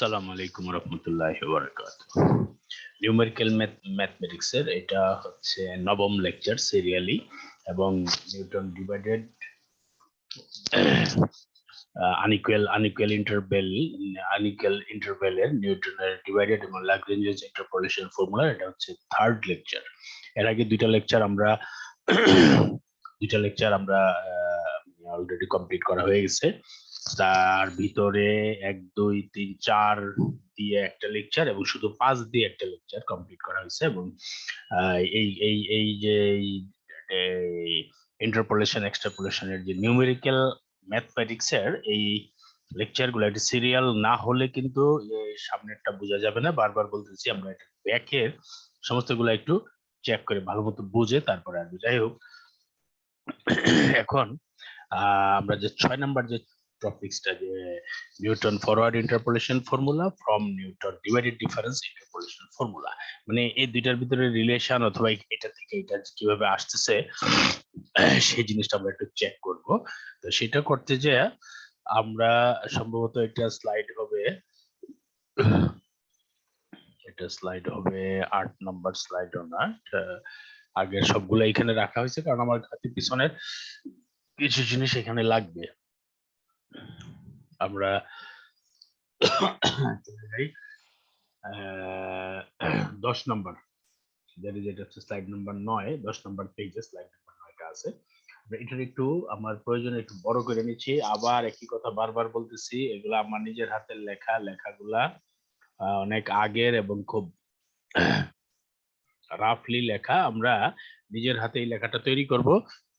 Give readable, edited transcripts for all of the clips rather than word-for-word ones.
আসসালামু আলাইকুম রহমতুল্লাহি ওয়া বারাকাতুহু। নিউমেরিক্যাল ম্যাথমেটিক্স এর এটা হচ্ছে নবম লেকচার সিরিয়ালি এবং নিউটন ডিভাইডেড আনইকুয়াল ইন্টারভ্যালের নিউটনের ডিভাইডেড এবং ল্যাগ্রেঞ্জেস ইন্টারপোলেশন ফর্মুলা, এটা হচ্ছে থার্ড লেকচার। এর আগে দুইটা লেকচার আমরা অলরেডি কমপ্লিট করা হয়ে গেছে। তার ভিতরে 1, 2, 3, 4 দিয়ে একটা লেকচার এবং শুধু 5 দিয়ে একটা লেকচার কমপ্লিট করা হয়েছে। এবং এই এই এই যে ইন্টারপোলেশন এক্সট্রাপোলেশনের যে নিউমেরিক্যাল ম্যাথমেটিক্স এর এই লেকচার গুলো একটা সিরিয়াল না হলে কিন্তু সামনেরটা বোঝা যাবে না। বারবার বলতেছি, আমরা এটা ব্যাকের সমস্ত গুলো একটু চেক করে ভালো মতো বুঝে তারপরে আসবে। যাই হোক, এখন আমরা যে 6 নাম্বার যে টপিকসটা, যে Newton forward interpolation formula from Newton divided difference interpolation formula, মানে এই দুইটার ভিতরে রিলেশন অথবা এটা থেকে এটা কিভাবে আসতেছে সেই জিনিসটা আমরা একটু চেক করব। তো সেটা করতে যে আমরা সম্ভবত এটা স্লাইড হবে 8 নাম্বার স্লাইড না, আগের সবগুলো এখানে রাখা হয়েছে কারণ আমার হাতে পিছনের কিছু জিনিস এখানে লাগবে। আমরা 10 নাম্বার, যেটা হচ্ছে স্লাইড নাম্বার 9, 10 নাম্বার পেজে স্লাইড নাম্বার 9টা আছে। এটার একটু আমার প্রয়োজন একটু বড় করে নিচ্ছি। আবার একই কথা বারবার বলতেছি, এগুলা আমার নিজের হাতের লেখাগুলা অনেক আগের এবং খুব রাফলি লেখা। আমরা নিজের হাতে এই লেখাটা তৈরি করব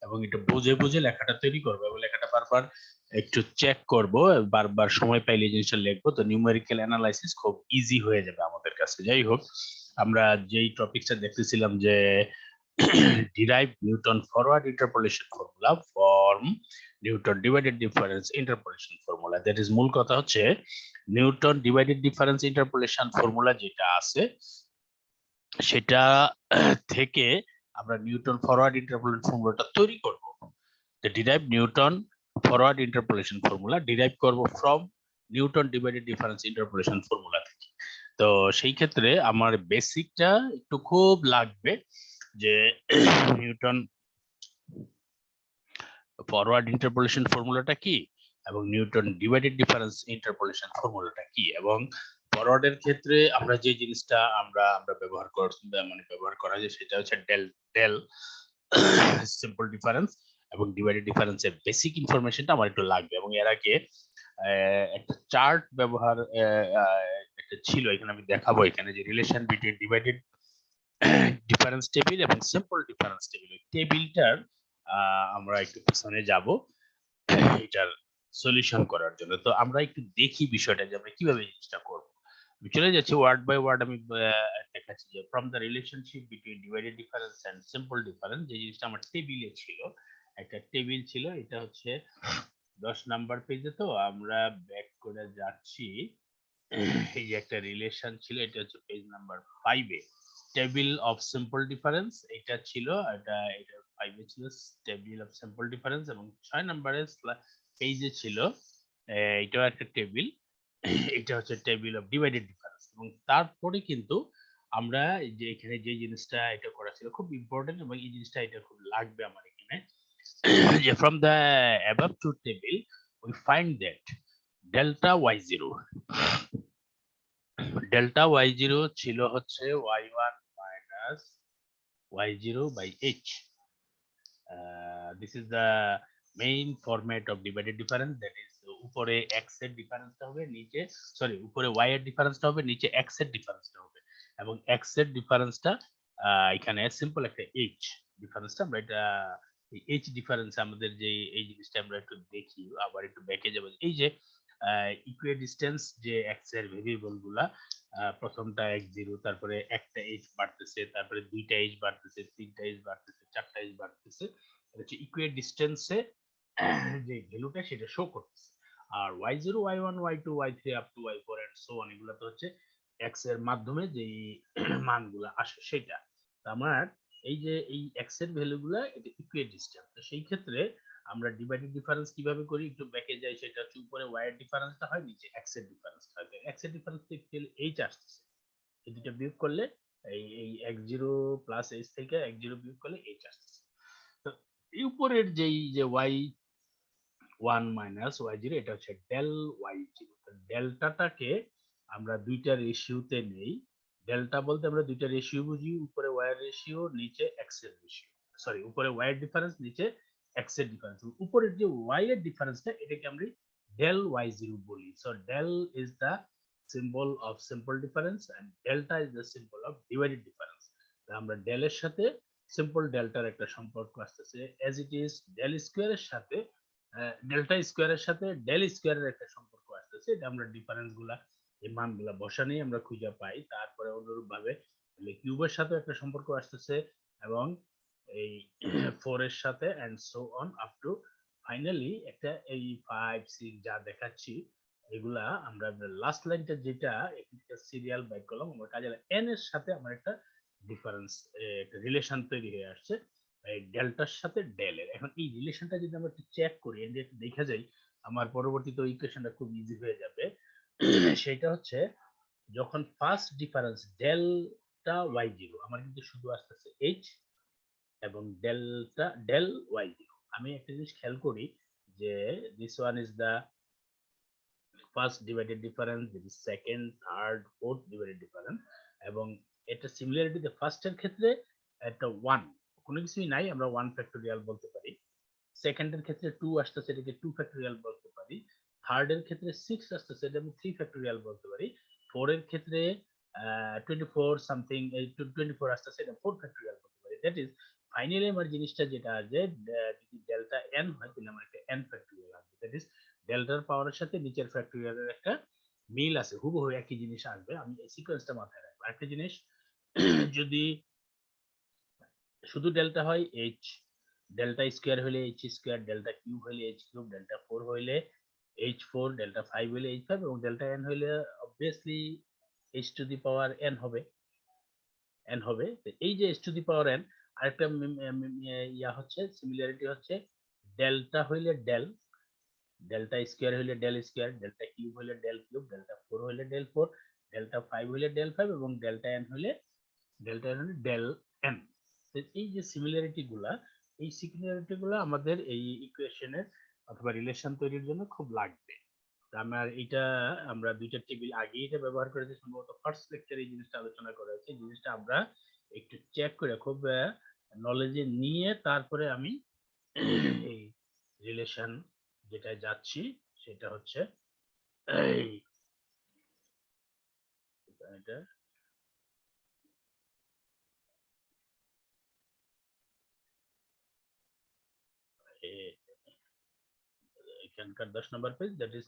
এবং এটা বুঝে বুঝে লেখাটা তৈরি করব এবং লেখাটা বারবার একটু চেক করব, বারবার সময় পাইলে এই জিনিসটা লিখবো। তো নিউমেরিক্যাল অ্যানালাইসিস খুব ইজি হয়ে যাবে আমাদের কাছে। যাই হোক, আমরা যেই টপিকটা দেখতেছিলাম যে derive Newton forward interpolation formula from Newton divided difference interpolation formula, that is মূল কথা হচ্ছে Newton divided difference interpolation formula যেটা আছে সেটা থেকে আমরা নিউটন ফরওয়ার্ড ইন্টারপোলেশন ফর্মুলাটা তৈরি করব। তো derive Newton forward interpolation formula derive করব from Newton divided difference interpolation formula থেকে। তো সেই ক্ষেত্রে আমার বেসিকটা একটু খুব লাগবে যে নিউটন ফরওয়ার্ড ইন্টারপোলেশন ফর্মুলাটা কি এবং নিউটন ডিভাইডেড ডিফারেন্স ইন্টারপোলেশন ফর্মুলাটা কি। এবং ফরওয়ার্ডের ক্ষেত্রে আমরা যে জিনিসটা আমরা ব্যবহার করা যায় সেটা হচ্ছে ডেল ডেল সিম্পল ডিফারেন্স এবং ডিভাইডেড ডিফারেন্সের বেসিক ইনফরমেশনটা আমার একটু লাগবে। এবং এর আগে একটা চার্ট ব্যবহার একটা ছিল, এখানে আমি দেখাবো এখানে যে relation between divided difference table এবং সিম্পল ডিফারেন্স টেবিল, টেবিলটার আমরা একটু পিছনে যাব এটার সলিউশন করার জন্য। তো আমরা একটু দেখি বিষয়টা যে আমরা কিভাবে জিনিসটা করব। আমি চলে যাচ্ছি ওয়ার্ড বাই ওয়ার্ড, আমি দেখাচ্ছি যে from the relationship between divided difference and simple difference, যে জিনিসটা আমার টেবিলে ছিল, একটা টেবিল ছিল। এটা হচ্ছে 10 নাম্বার পেজে। তো আমরা ব্যাক করে যাচ্ছি, এই যে একটা রিলেশন ছিল, এটা হচ্ছে page number 5 A table of simple difference, এটা ছিল, এটা 5 এ ছিল টেবিল অফ সিম্পল ডিফারেন্স। এবং 6 নাম্বারের পেজে ছিল এটাও একটা টেবিল, এটা হচ্ছে টেবিল অফ ডিভাইডেড ডিফারেন্স। এবং তারপরে কিন্তু আমরা যে এখানে যে জিনিসটা এটা করা ছিল খুব ইম্পর্টেন্ট এবং এই জিনিসটা এটা খুব লাগবে আমার এখানে, যে from the above two table we find that delta y0 ছিল হচ্ছে y1 minus y0 by h. This is the main format of divided difference, that is উপরে x এর ডিফারেন্সটা হবে, নিচে উপরে y এর ডিফারেন্সটা হবে, নিচে x এর ডিফারেন্সটা হবে। এবং x এর ডিফারেন্সটা এখানে সিম্পল একটা h ডিফারেন্সটা, আমরা এটা h ডিফারেন্স আমাদের যে এই জিনিসটা আমরা একটু দেখি, আবার একটু ব্যাকে যাব। এই যে ইকুইডিস্টেন্স যে x এর ভেরিয়েবল গুলা, প্রথমটা x0, তারপরে একটা h বাড়তেছে, তারপরে দুইটা h বাড়তেছে, তিনটা h বাড়তেছে, চারটা h বাড়তেছে, এটা হচ্ছে ইকুইডিস্টেন্সে যে ভ্যালুটা সেটা শো করতেছে। আর y0 y1 y2 y3 up to y4 and so on, এগুলো তো হচ্ছে x এর মাধ্যমে যে মানগুলো আসে সেটা। আমার এই যে এই x এর ভ্যালুগুলো এটা ইকুইডিস্টেন্স, তো সেই ক্ষেত্রে আমরা ডিভাইডেড ডিফারেন্স কিভাবে করি একটু ব্যাকে যাই, সেটা হচ্ছে উপরে y এর ডিফারেন্সটা হয়, নিচে x এর ডিফারেন্সটা হয়। x এর ডিফারেন্স থেকে h আসছে, এই দুটো বিয়োগ করলে এই x0 প্লাস h থেকে x0 বিয়োগ করলে h আসছে। তো এই উপরের যেই যে y1 মাইনাস y0 এটা হচ্ছে ডেল y0। ডেল্টাটাকে আমরা দুইটা রেশিওতে নেই। ডেল্টা বলতে আমরা দুইটা রেশিও বুঝি, উপরে y এর রেশিও, নিচে x এর রেশিও, সরি উপরে y এর ডিফারেন্স, নিচে x এর ডিফারেন্স। উপরের যে y এর ডিফারেন্সটা এটাকে আমরা ডেল y0 বলি। So del is the symbol of simple difference and delta is the symbol of divided difference. আমরা ডেলের সাথে সিম্পল ডেল্টার একটা সম্পর্ক আসতেছে, এজ ইট ইজ ডেল স্কয়ারের সাথে ডেল্টা স্কয়ারের সাথে ডেল স্কয়ারের একটা সম্পর্ক আসতেছে। এটা আমরা ডিফারেন্স গুলা, এই মানগুলা বসানেই আমরা খুঁজে পাই। তারপরে অনুরূপ ভাবে কিউবের সাথে একটা সম্পর্ক আসতেছে এবং এই 4 এর সাথে and so on up to finally একটা এই 5 6 যা দেখাচ্ছি এগুলা আমরা লাস্ট লাইনটা যেটা একটা সিরিয়াল বাই কলম আমরা কাজে n এর সাথে আমার একটা ডিফারেন্স, একটা রিলেশন তৈরি হয়ে আসছে এই ডেল্টার সাথে ডেল এর। এখন এই রিলেশনটা যদি আমরা একটু চেক করি, একটু দেখা যায়, আমার পরবর্তীতে ইকুয়েশনটা খুব ইজি হয়ে যাবে। সেটা হচ্ছে যখন ফার্স্ট ডিফারেন্স ডেল্টা y0 আমার কিন্তু শুধু আসতেছে h এবং ডেল্টা ডেল y0। আমি একটা জিনিস খেয়াল করি যে this one is the first divided difference, this is second, third, fourth divided difference, এবং এটা সিমিলারিটি দ্য ফার্স্ট এর ক্ষেত্রে একটা 1 কোনো কিছুই নাই, আমরা 1 ফ্যাক্টোরিয়াল বলতে পারি। সেকেন্ডের ক্ষেত্রে 2 আসতেছে, এটাকে 2 ফ্যাক্টোরিয়াল বলতে পারি। থার্ড এর ক্ষেত্রে 6 আসতেছে, এটা আমি 3 ফ্যাক্টোরিয়াল বলতে পারি। 4 এর ক্ষেত্রে 24 সামথিং, এই 24 আসতেছে, এটা 4 ফ্যাক্টোরিয়াল বলতে পারি। দ্যাট ইজ ফাইনালি আমার জিনিসটা যেটা আছে, যদি ডেল্টা n হয় তাহলে আমার একটা n ফ্যাক্টোরিয়াল আসবে। দ্যাট ইজ ডেল্টার পাওয়ারের সাথে নিচের ফ্যাক্টোরিয়ালের একটা মিল আছে, হুবহু একই জিনিস আসবে। আমি এই সিকোয়েন্সটা মাথায় রাখবো। আরেকটা জিনিস, যদি শুধু ডেল্টা হয় h, ডেল্টা স্কয়ার হলে h স্কয়ার, ডেল্টা কিউব হলে h কিউব, ডেল্টা 4 হলে h4, ডেল্টা 5 হলে h5 এবং ডেল্টা n হলে obviously h two the power n হবে, n হবে। তো এই যে h two the power n, আরেকটা ইয়া হচ্ছে সিমিলারিটি হচ্ছে ডেল্টা হইলে ডেল, ডেল্টা স্কয়ার হইলে ডেল স্কয়ার, ডেল্টা কিউব হইলে ডেল কিউব, ডেল্টা 4 হইলে ডেল 4, ডেল্টা 5 হইলে ডেল 5 এবং ডেল্টা n হইলে ডেল n। এই যে সিমিলারিটি গুলা, এই সিমিলারিটি গুলা আমাদের এই ইকুয়েশনের অথবা রিলেশন তৈরির জন্য খুব লাগবে। আমার এটা আমরা দুইটা টেবিল আগে এটা ব্যবহার করেছি, সম্ভবত ফার্স্ট লেকচারে এই জিনিসটা আলোচনা করা হয়েছে। এই জিনিসটা আমরা একটু চেক করে খুব নলেজে নিয়ে তারপরে আমি এই রিলেশন যেটা যাচ্ছি সেটা হচ্ছে এই এটা এখানকার 10 number page, that is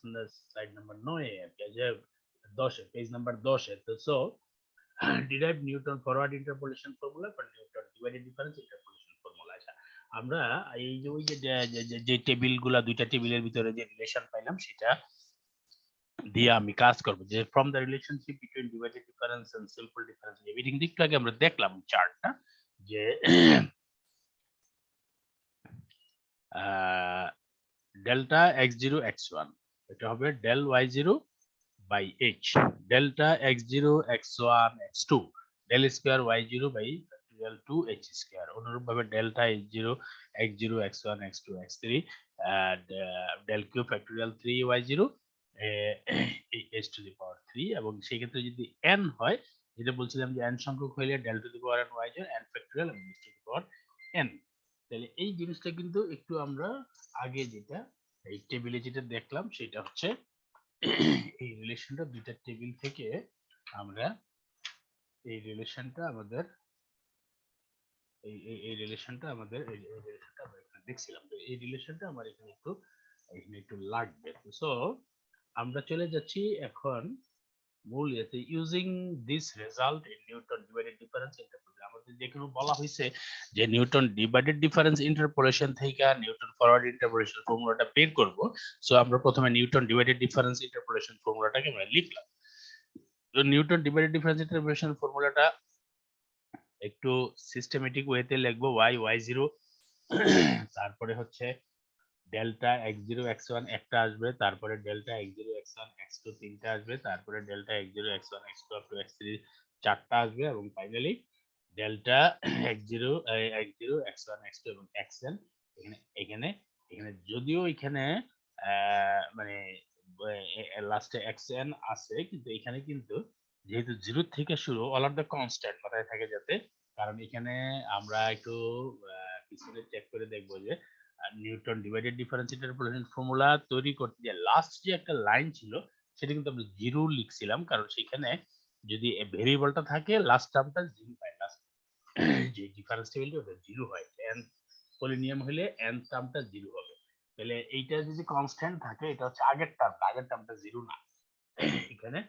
slide number 9 আর কি, যে 10 পেজ নাম্বার 10 তো so derive Newton forward interpolation formula for Newton divided difference interpolation formula. আচ্ছা, আমরা এই যে ওই যে টেবিলগুলা, দুইটা টেবিলের ভিতরে যে রিলেশন পাইলাম সেটা দিয়ে আমি কাজ করব, যে from the relationship between divided difference and simple difference everything. একটু আগে আমরা দেখলাম চার্টটা যে ডেল্টা x0 x1 এটা হবে del y0 by h, delta x0 x1 x2 del square y0 by factorial 2 h square। অনুরূপভাবে delta h0 x0 x1 x2 x3 del cube factorial 3 y0 h to the power 3। এবং সেই ক্ষেত্রে যদি n হয়, যেটা বলছিলাম যে n সংখ্যক হইলে del to the power n y0 n factorial এবং h to the power n। তাহলে এই জিনিসটা কিন্তু একটু আমরা আগে যেটা এই টেবিলে যেটা দেখলাম সেটা হচ্ছে এই রিলেশনটা দুইটা টেবিল থেকে আমরা এই রিলেশনটা আমাদের এই রিলেশনটা আমাদের এই রিলেশনটা আমরা এখানে দেখছিলাম। তো এই রিলেশনটা আমার এখানে একটু লাগবে। সো আমরা চলে যাচ্ছি এখন মূল ইয়েতে, using this result in Newton divided difference interpolation. আমাদের যেখানে বলা হয়েছে যে নিউটন ডিভাইডেড ডিফারেন্স ইন্টারপোলেশন থেকে নিউটন ফরওয়ার্ড ইন্টারপোলেশন ফর্মুলাটা বের করব। সো আমরা প্রথমে নিউটন ডিভাইডেড ডিফারেন্স ইন্টারপোলেশন ফর্মুলাটাকে আমরা লিখলাম। তো নিউটন ডিভাইডেড ডিফারেন্স ইন্টারপোলেশন ফর্মুলাটা একটু সিস্টেমেটিক ওয়েতে লিখবো। y0 তারপরে হচ্ছে ডেল্টা x0 x1 একটা আসবে, তারপরে ডেল্টা x0 x1 x2 তিনটা আসবে, তারপরে delta x0 x1 x2 up to x3 চারটা আসবে, এবং finally delta x0 x0 x1 x2 এবং xn। এখানে এখানে এখানে যদিও এখানে মানে লাস্টে xn আছে, কিন্তু এখানে কিন্তু যেহেতু 0 থেকে শুরু, অল অফ দ্য কনস্ট্যান্ট মাথায় থাকে যাতে, কারণ এখানে আমরা একটু পিছনে চেক করে দেখবো যে Newton divided difference interpolation formula তৈরি করতে যে লাস্ট যে একটা লাইন ছিল সেটা কিন্তু আমরা জিরো লিখছিলাম, কারণ সেখানে যদি ভেরিয়েবলটা থাকে লাস্ট টার্মটা জিরো হয়, লাস্ট যে ডিফারেন্স টেবিলটা ওটা জিরো হয়, এন পলিনিয়াম হলে এন টার্মটা জিরো হবে। তাহলে এইটা যদি কনস্ট্যান্ট থাকে, এটা হচ্ছে আগের টার্মটা জিরো না। এখানে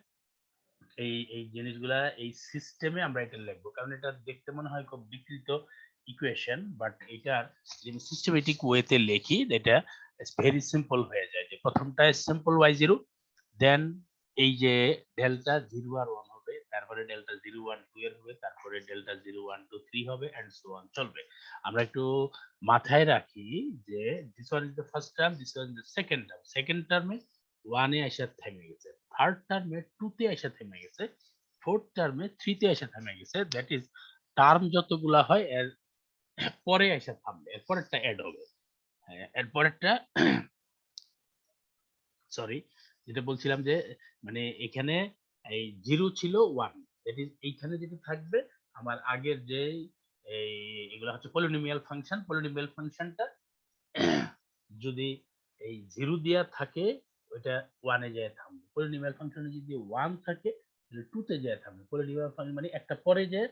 এই এই জিনিসগুলা এই সিস্টেমে আমরা এটা লিখবো, কারণ এটা দেখতে মনে হয় খুব বিকৃত ইকুয়েশন, বাট এটার যদি সিস্টেমেটিক ওয়েতে লিখি এটা ভেরি সিম্পল হয়ে যায়। যে প্রথমটা সিম্পল y0, দেন এই যে ডেল্টা 0 আর 1 হবে, তারপরে ডেল্টা 0 1 2 এর হবে, তারপরে ডেল্টা 0 1 2 3 হবে, এন্ড সো অন চলবে। আমরা একটু মাথায় রাখি যে this one is the first term, this one is the second term. Second টার্মে 1 এ এসে থেমে গেছে, থার্ড টার্মে 2 তে এসে থেমে গেছে, ফোর্থ টার্মে 3 তে এসে থেমে গেছে। দ্যাট ইজ টার্ম যতগুলা হয় এর পরে এসে থামবে, এর পরেরটা অ্যাড হবে। এর পরেরটা সরি, যেটা বলছিলাম যে মানে এখানে এই 0 ছিল 1, দ্যাট ইজ এইখানে যেটা থাকবে আমার আগের যে এই এগুলো হচ্ছে পলিনোমিয়াল ফাংশন। পলিনোমিয়াল ফাংশনটা যদি এই 0 দেয়া থাকে ওইটা 1 এ যায় থামবে। পলিনোমিয়াল ফাংশনে যদি 1 থাকে তাহলে 2 তে যায় থামবে। পলিনোমিয়াল ফাংশন মানে একটা পরে যে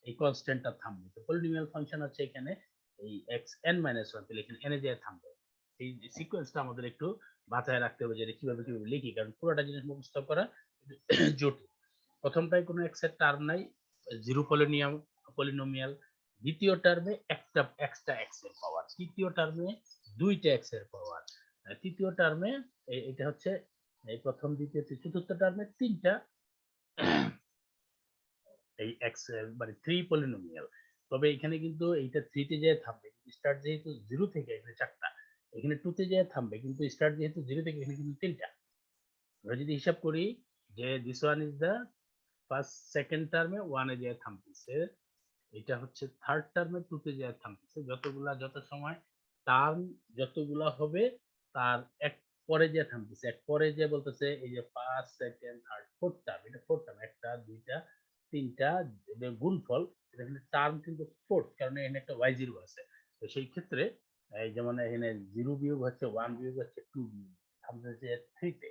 এই কনস্ট্যান্টটা থামবে। তো পলিনোমিয়াল ফাংশন হচ্ছে এখানে এই xn-1, তাহলে এখানে n এ যায় থামবে। এই সিকোয়েন্সটা আমাদের একটু মাথায় রাখতে হবে যে এটা কিভাবে কিভাবে লিখি, কারণ পুরোটা জিনিস মুখস্থ করা জটিল। প্রথমটায় কোনো x এর টার্ম নাই, 0 পলিনোমিয়াল। দ্বিতীয় টার্মে একটা এক্সট্রা x এর পাওয়ার, তৃতীয় টার্মে দুইটা x এর পাওয়ার, তৃতীয় টার্মে এটা হচ্ছে এই প্রথম দ্বিতীয় চতুর্থ টার্মে তিনটা এই এক্স মানে 3 পলিনোমিয়াল। তবে এখানে কিন্তু এইটা 3 তে যায় থামবে, স্টার্ট যেহেতু 0 থেকে এখানে চারটা, এখানে 2 তে যায় থামবে, কিন্তু স্টার্ট যেহেতু 0 থেকে এখানে কিন্তু তিনটা। আমরা যদি হিসাব করি যে this one is the first, second টার্মে 1 এ যায় থামতেছে, এটা হচ্ছে থার্ড টার্মে 2 তে যায় থামতেছে। যত সময় টার্ম যতগুলা হবে তার এক পরে যে থামতেছে, এক পরে যে বলতেছে এই যে first second third fourth term, এটা ফোর্থ টার্ম, একটা দুইটা তিনটা গুণফল, এটা কিন্তু টার্ম কিন্তু ফোর্থ, কারণ এখানে একটা y0 আছে। তো সেই ক্ষেত্রে এই যেমন এখানে 0 বিয়োগ হচ্ছে 1 বিয়োগ হচ্ছে 2 বিয়োগ থামতেছে 3 তে,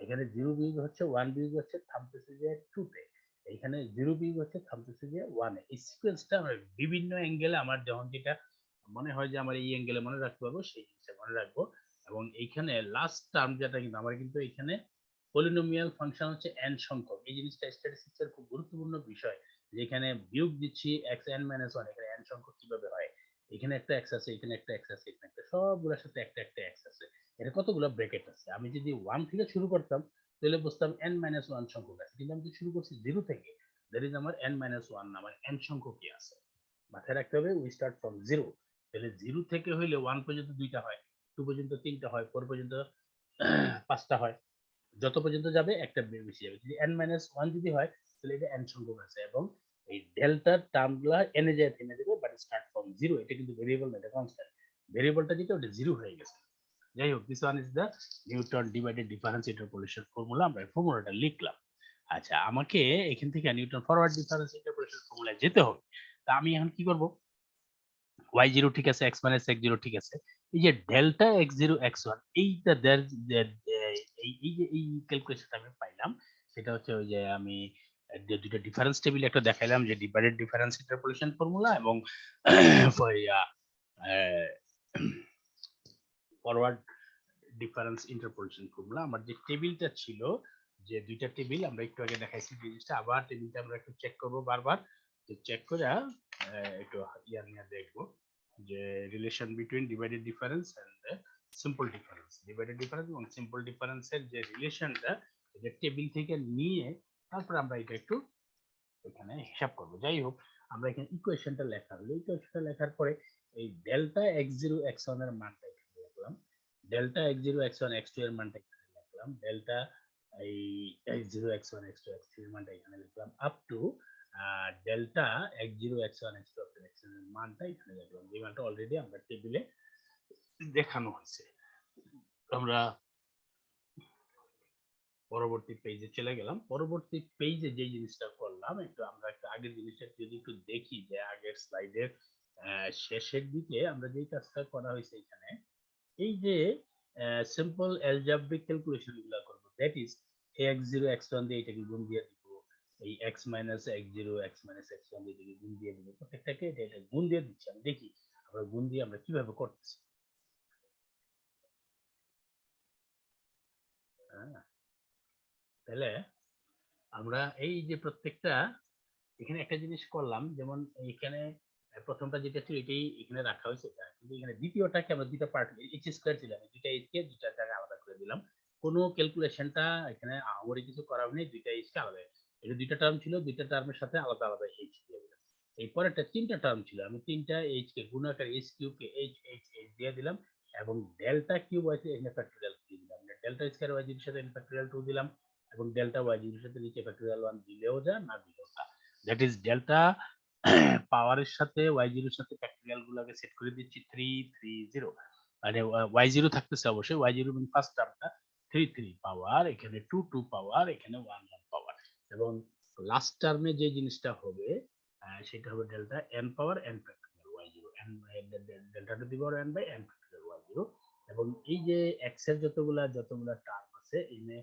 এখানে 0 বিয়োগ হচ্ছে 1 বিয়োগ হচ্ছে থামতেছে যে 2 তে, এখানে 0 বিয়োগ হচ্ছে থামতেছে যে 1 এ। এই সিকোয়েন্সটা আমরা বিভিন্ন অ্যাঙ্গেলে আমার যখন যেটা মনে হয় যে আমার এই অ্যাঙ্গেলে মনে রাখতে পারবো সেই জিনিসটা মনে রাখবো। এবং এইখানে লাস্ট টার্ম যেটা কিন্তু আমার কিন্তু এখানে পলিনোমিয়াল ফাংশন হচ্ছে n সংখ্যক। এই জিনিসটা স্ট্যাটিস্টিক্স এর খুব গুরুত্বপূর্ণ বিষয়, যেখানে বিয়োগ দিচ্ছি xn-1, এখানে n সংখ্যক কিভাবে হয়, এখানে একটা x আছে, এখানে একটা x আছে, এখানে একটা, সবগুলোর সাথে একটা একটা x আছে, এটা কতগুলো ব্র্যাকেট আছে। আমি যদি 1 থেকে শুরু করতাম তাহলে বুঝতাম n-1 সংখ্যক আছে, কিন্তু আমি যদি শুরু করছি 0 থেকে, দ্যাট ইজ আমার n-1 না, আমার n সংখ্যকই আছে। মাথায় রাখতে হবে উই স্টার্ট ফ্রম 0। তাহলে 0 থেকে হইলে 1 পর্যন্ত দুইটা হয়, 2 পর্যন্ত তিনটা হয়, 4 পর্যন্ত পাঁচটা হয়, যত পর্যন্ত যাবে একটা বেশি যাবে। যদি n-1 যদি হয় তাহলে এটা n সংখ্যক আছে, এবং এই ডেল্টার টার্মগুলা n এ যায় থেমে যাবে, বাট স্টার্ট ফ্রম 0। এটা কিন্তু ভেরিয়েবল না, এটা কনস্ট্যান্ট। ভেরিয়েবলটা যেটা ওটা 0 হয়ে গেছে। যাই হোক, this one is the Newton divided difference interpolation formula. আমরা এই ফর্মুলাটা লিখলাম। আচ্ছা, আমাকে এখান থেকে নিউটন ফরওয়ার্ড ডিফারেন্স ইন্টারপোলেশন ফর্মুলায় যেতে হবে। তা আমি এখন কি করব? y0 ঠিক আছে, x minus x0 ঠিক আছে। এই যে ডেল্টা x0 x1 এইটা এই যে এই ক্যালকুলেশনটা আমি পাইলাম, সেটা হচ্ছে ওই যে আমি যে দুইটা ডিফারেন্স টেবিল একটা দেখাইলাম, যে ডিভাইডেড ডিফারেন্স ইন্টারপোলেশন ফর্মুলা এবং ফরওয়ার্ড ডিফারেন্স ইন্টারপোলেশন ফর্মুলা। আমার যে টেবিলটা ছিল, যে দুইটা টেবিল আমরা একটু আগে দেখাইছি জিনিসটা, আবার টেবিলটা আমরা একটু চেক করব বারবার। তো চেক করে একটু ইয়ার নিয়ে দেখবো যে relation between divided difference and simple difference. Divided difference এবং সিম্পল ডিফারেন্সের যে রিলেশনটা, যে টেবিল থেকে নিয়ে তারপর আমরা এটা একটু এখানে হিসাব করব। যাই হোক, আমরা এখানে ইকুয়েশনটা লেখা হলো, ইকুয়েশনটা লেখার পরে এই ডেল্টা x0 x1 এর মানটা এখানে লিখলাম। ডেল্টা x0 x1 x2 এর মানটা এখানে লিখলাম, ডেল্টা এই x0 x1 x2 x3 এর মানটা এখানে লিখলাম, up to delta x0 x1 x2 x3 এর মানটা এখানে লিখলাম, যে মানটা অলরেডি আমরা টেবিলে দেখানো হয়েছে। আমরা পরবর্তী পেজে চলে গেলাম। পরবর্তী পেজে যে জিনিসটা করলাম, আমরা একটু আগের জিনিসটা যদি একটু দেখি, যে আগের স্লাইডের শেষের দিকে আমরা যে কাজটা করা হয়েছে এখানে, এই যে সিম্পল অ্যালজেব্রিক ক্যালকুলেশন গুলো করব, দ্যাট ইজ x0 x1 দিয়ে এটাকে গুণ দিয়ে দিব, এই x x0 x x1 দিয়ে এটাকে গুণ দিয়ে দিব, প্রত্যেকটাকে এটা গুণ দিয়ে দিচ্ছি। আমি দেখি আমরা গুণ দিয়ে আমরা কিভাবে করতেছি। হ্যাঁ, তাহলে আমরা এই যে প্রত্যেকটা এখানে একটা জিনিস করলাম, যেমন এখানে প্রথমটা যেটা ছিল এটাই এখানে রাখা হয়েছে, এটা কিন্তু এখানে দ্বিতীয়টাকে আমরা দুইটা পার্ট এইচ স্কয়ার ছিলাম, দুইটা এইচ কে দুইটা জায়গায় আলাদা করে দিলাম। কোনো ক্যালকুলেশনটা এখানে আমারই কিছু করা হয়নি, দুইটা এইচ কে আলাদা, এটা দুইটা টার্ম ছিল, দুইটা টার্মের সাথে আলাদা আলাদা এইচ দিয়ে দিলাম। এরপর একটা তিনটা টার্ম ছিল, আমি তিনটা এইচ কে গুণ আকারে H cube K H H H দিয়ে দিলাম, এবং ডেল্টা কিউব আছে এখানে ফ্যাক্টরিয়াল দিয়ে দিলাম, ডেল্টা স্কয়ার ওয়াই জির সাথে ফ্যাক্টরিয়াল 2 দিলাম, এবং ডেল্টা ওয়াই জির সাথে নিচে ফ্যাক্টরিয়াল 1 দিলেও যা না দিলেও যা, দ্যাট ইজ ডেল্টা পাওয়ারের সাথে y0 এর সাথে ফ্যাক্টরিয়াল গুলোকে সেট করে দিচ্ছি 330, মানে y0 থাকতেছে অবশ্যই, y0 মানে ফার্স্ট টার্মটা 33 পাওয়ার, এখানে 22 পাওয়ার, এখানে 11 পাওয়ার, এবং লাস্ট টার্মে যে জিনিসটা হবে সেটা হবে delta n power n factorial y0, n delta to the power n by n factorial y0, এবং এই যে x এর যতগুলা টার্ম আছে এখানে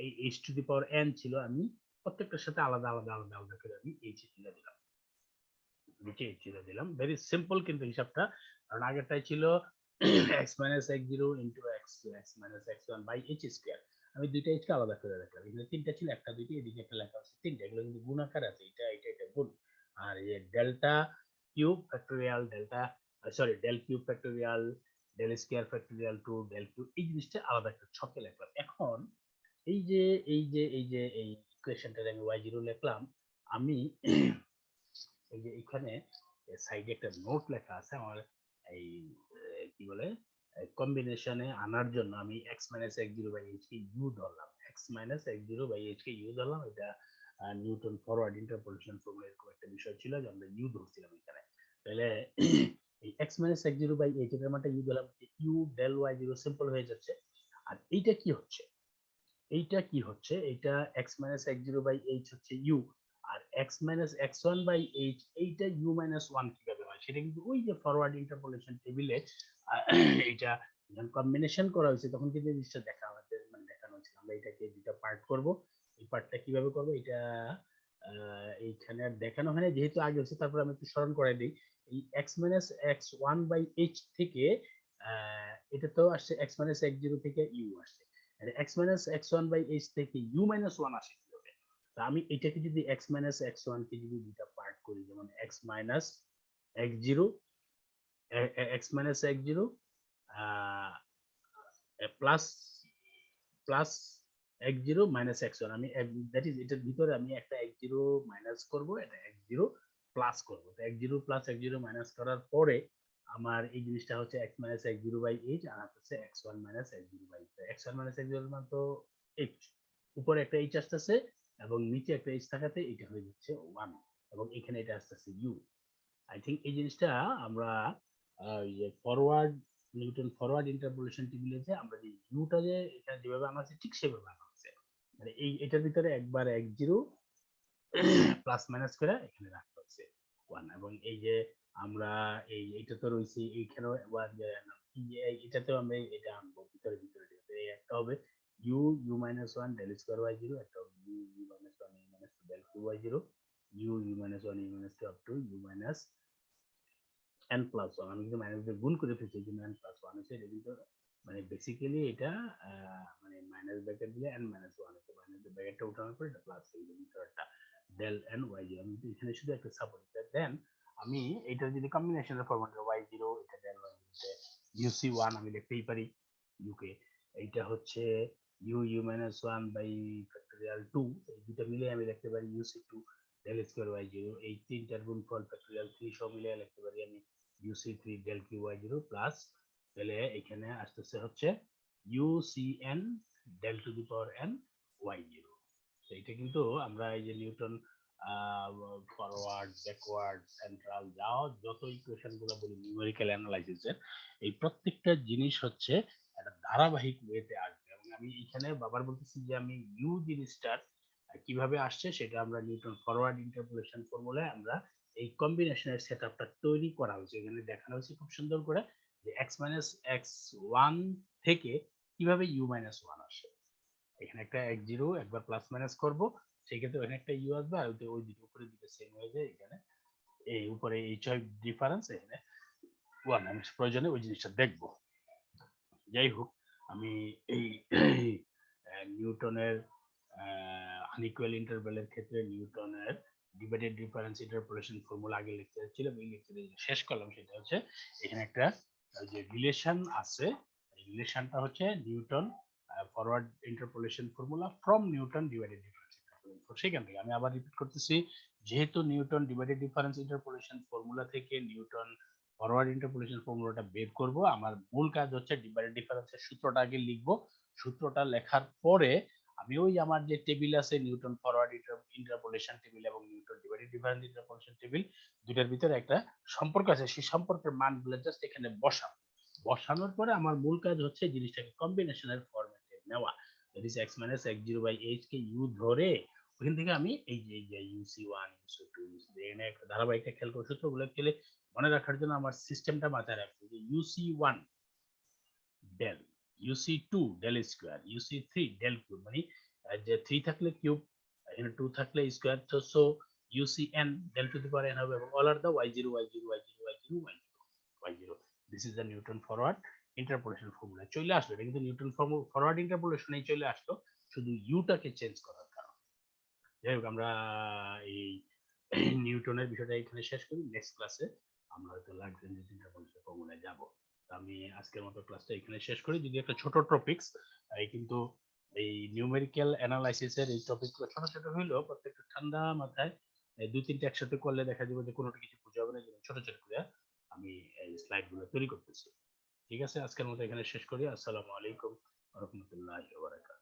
এই h two the power n ছিল, আমি প্রত্যেকটার সাথে আলাদা আলাদা আলাদা আলাদা করে আমি h তুলে দিলাম, নিচে h তুলে দিলাম। ভেরি সিম্পল কিন্তু হিসাবটা, কারণ আগেরটাই ছিল x x0 into x x1 by h square, আমি দুইটা h কে আলাদা করে রাখলাম, এখানে তিনটা ছিল, একটা দুইটা, এদিকে একটা লেখা আছে তিনটা, এগুলো কিন্তু গুণ আকার আছে, এটা এটা এটা গুণ, আর এই delta cube factorial delta, sorry del cube factorial del square factorial to del cube, এই জিনিসটা আলাদা একটা ছকে লিখলাম। এখন এই ইকুয়েশনটা আমি y0 লিখলাম, আমি এই যে এখানে সাইডে একটা নোট লেখা আছে আমার, এই কি বলে কম্বিনেশনে আনার জন্য আমি x x0 বাই h কে u ধরলাম, x x0 বাই h কে u ধরলাম, এটা নিউটন ফরওয়ার্ড ইন্টারপোলেশন ফর্মুলা এরকম একটা বিষয় ছিল যে আমরা u ধরছিলাম এখানে। তাহলে এই x x0 বাই h এর মানটা u ধরলাম, u ডেল y0 সিম্পল হয়ে যাচ্ছে। আর এইটা কি হচ্ছে, এইটা x x0 বাই h হচ্ছে u, আর x x1 বাই h এইটা u 1 কিভাবে হয় সেটা কিন্তু ওই যে ফরওয়ার্ড ইন্টারপোলেশন টেবিলে এটা যখন কম্বিনেশন করা হয়েছে তখন কিন্তু এই জিনিসটা দেখা আমাদের মানে দেখানো হয়েছিল। আমরা এটাকে দুটো পার্ট করব, এই পার্টটা কিভাবে করব এটা এইখানে আর দেখানো হয় না যেহেতু আগে হচ্ছে, তারপর আমি একটু স্মরণ করে দিই। এই x x1 বাই h থেকে এটা তো আসছে x x0 থেকে u আসছে, x x1 বাই h থেকে u 1 আসে কিভাবে? তা আমি এটাকে যদি x x1 কে যদি দুইটা পার্ট করি, যেমন x x0 x x0 plus plus x0 minus x1, আমি দ্যাট ইজ এটার ভিতরে আমি একটা x0 মাইনাস করব, এটা x0 প্লাস করব, তো x0 প্লাস x0 মাইনাস করার পরে আমার এই জিনিসটা হচ্ছে x x0 বাই h, আর হচ্ছে x1 x0 by x1 x0 এর মান তো h, উপরে একটা h আসতেছে এবং নিচে একটা h থাকাতে এটা হয়ে যাচ্ছে 1, এবং এখানে এটা আসতেছে u। আই থিংক এই জিনিসটা আমরা যে ফরওয়ার্ড নিউটন ফরওয়ার্ড ইন্টারপোলেশন টেবিলে আমরা যে ইউটা যে এখানে যেভাবে আনা হচ্ছে ঠিক সেভাবে আনা হচ্ছে, মানে এই এটার ভিতরে একবার x0 প্লাস মাইনাস করে এখানে রাখতে হচ্ছে 1, এবং এই যে আমরা এইটা তো রয়েছে এইখানেও 1, এটাতেও আমরা এটা আনবো ভিতরে ভিতরে, একটা হবে u u 1 del square y0, একটা হবে u u 1 u 2 del cube y0, u u 1 u 2 up to u n plus 1, আমি কিন্তু মাইনাস দিয়ে গুণ করে ফেলছি, এই জন্য n প্লাস 1 হচ্ছে, এটা কিন্তু মানে বেসিক্যালি এটা মানে মাইনাস ব্র্যাকেট দিলে n মাইনাস 1 হচ্ছে, মাইনাস ব্র্যাকেটটা উঠানোর পর এটা প্লাস এই ভিতরটা ডেল n y0, আমি এখানে শুধু একটা সাপোর্ট দেন আমি এটা যদি কম্বিনেশনের ফরম্যাটে y0 এটা ডেল y0 uc1 আমি লিখতেই পারি u কে, এইটা হচ্ছে u u 1 বাই ফ্যাক্টরিয়াল 2, এই দুটো মিলে আমি লিখতে পারি uc2 ডেল স্কয়ার y0, এই তিনটার গুণফল ফ্যাক্টরিয়াল 3 সব মিলে লিখতে পারি আমি uc3 del q y0 plus তাহলে এখানে আসতেছে হচ্ছে UCN del to the power n y0। এইটা কিন্তু আমরা এই যে নিউটন ফরওয়ার্ড ব্যাকওয়ার্ড সেন্ট্রাল যাও যত ইকুয়েশন গুলো বলি নিউমেরিক্যাল অ্যানালাইসিসের, এই প্রত্যেকটা জিনিস হচ্ছে একটা ধারাবাহিক ওয়েতে আসবে। এবং আমি এখানে বাবার বলতেছি যে আমি ইউ জিনিসটার কিভাবে আসছে সেটা আমরা নিউটন ফরওয়ার্ড ইন্টারপোলেশন ফর্মুলায় আমরা এই কম্বিনেশনের সেটআপটা তৈরি করা হয়েছে। এখানে দেখানো হয়েছে খুব সুন্দর করে যে x মাইনাস এক্স ওয়ান থেকে কিভাবে ইউ মাইনাস ওয়ান আসে। এখানে একটা x জিরো একবার প্লাস মাইনাস করবো, সেই ক্ষেত্রে এখানে একটা ইউ আসবে, আর ওই দুটো উপরে দুটো সেম হয়ে যায়। এখানে এই উপরে এইচ হয় ডিফারেন্স, এখানে ওয়ান, আমি প্রয়োজনে ওই জিনিসটা দেখবো। যাই হোক, আমি এই নিউটনের আনইকুয়াল ইন্টারভ্যালের ক্ষেত্রে নিউটনের ডিভাইডেড ডিফারেন্স ইন্টারপোলেশন ফর্মুলা আগে লিখতে ছিল, এই লেকচারে শেষ করলাম। সেটা হচ্ছে এখানে একটা যে রিলেশন আছে, এই রিলেশনটা হচ্ছে Newton forward interpolation formula from Newton divided difference interpolation. সেখান থেকে আমি আবার রিপিট করতেছি, যেহেতু Newton divided difference interpolation formula থেকে নিউটন ফরওয়ার্ড ইন্টারপোলেশন ফর্মুলাটা বের করব, আমার মূল কাজ হচ্ছে ডিভাইডেড ডিফারেন্সের সূত্রটা আগে লিখবো। সূত্রটা লেখার পরে আমি ওই আমার যে টেবিল আছে নিউটন ফরওয়ার্ড ইন্টারপোলেশন টেবিল এবং Newton divided difference interpolation table, দুটার ভিতরে একটা সম্পর্ক আছে, সেই সম্পর্কের মানগুলো জাস্ট এখানে বসাবো। বসানোর পরে আমার মূল কাজ হচ্ছে জিনিসটাকে কম্বিনেশনের ফরম্যাটে নেওয়া। That is x minus x zero by H কে ইউ ধরে ওখান থেকে আমি এই যে ইউসি ওয়ান ইউসি টু এখানে একটা ধারাবাহিকটা খেয়াল করে সূত্রগুলো খেলে মনে রাখার জন্য আমার সিস্টেমটা মাথায় রাখবো যে ইউসি one del, UC to del square, UC three del cube, মানে যে থ্রি থাকলে কিউব, এখানে টু থাকলে স্কোয়ার, তো so you see N del to the power N হবে, এবং all are the Y zero Y zero Y zero Y zero Y zero Y zero. This is the Newton forward interpolation formula চলে আসলো। এটা কিন্তু Newton forward ইন্টারপোলেশনেই চলে আসলো, শুধু ইউটাকে change করার কারণে। যাই হোক, আমরা এই নিউটনের বিষয়টা এখানে শেষ করি। নেক্সট ক্লাসে আমরা হয়তো লাগজেন্স ইন্টারপোলেশন ফর্মুলায় যাব। আমি আজকের মতো ক্লাসটা এখানে শেষ করি। যদি একটা ছোট টপিকস, এই কিন্তু এই নিউমেরিক্যাল অ্যানালাইসিসের এই টপিকগুলো ছোট ছোট হইলেও প্রত্যেকটা ঠান্ডা মাথায় দুই তিনটা একসাথে করলে দেখা যাবে যে কোনোটা কিছু বুঝে হবে না, যেমন ছোট ছোট করে আমি এই স্লাইড গুলো তৈরি করতেছি। ঠিক আছে, আজকের মতো এখানে শেষ করি। আসসালামু আলাইকুম ওয়া রাহমাতুল্লাহি ওয়া বারাকাতুহু।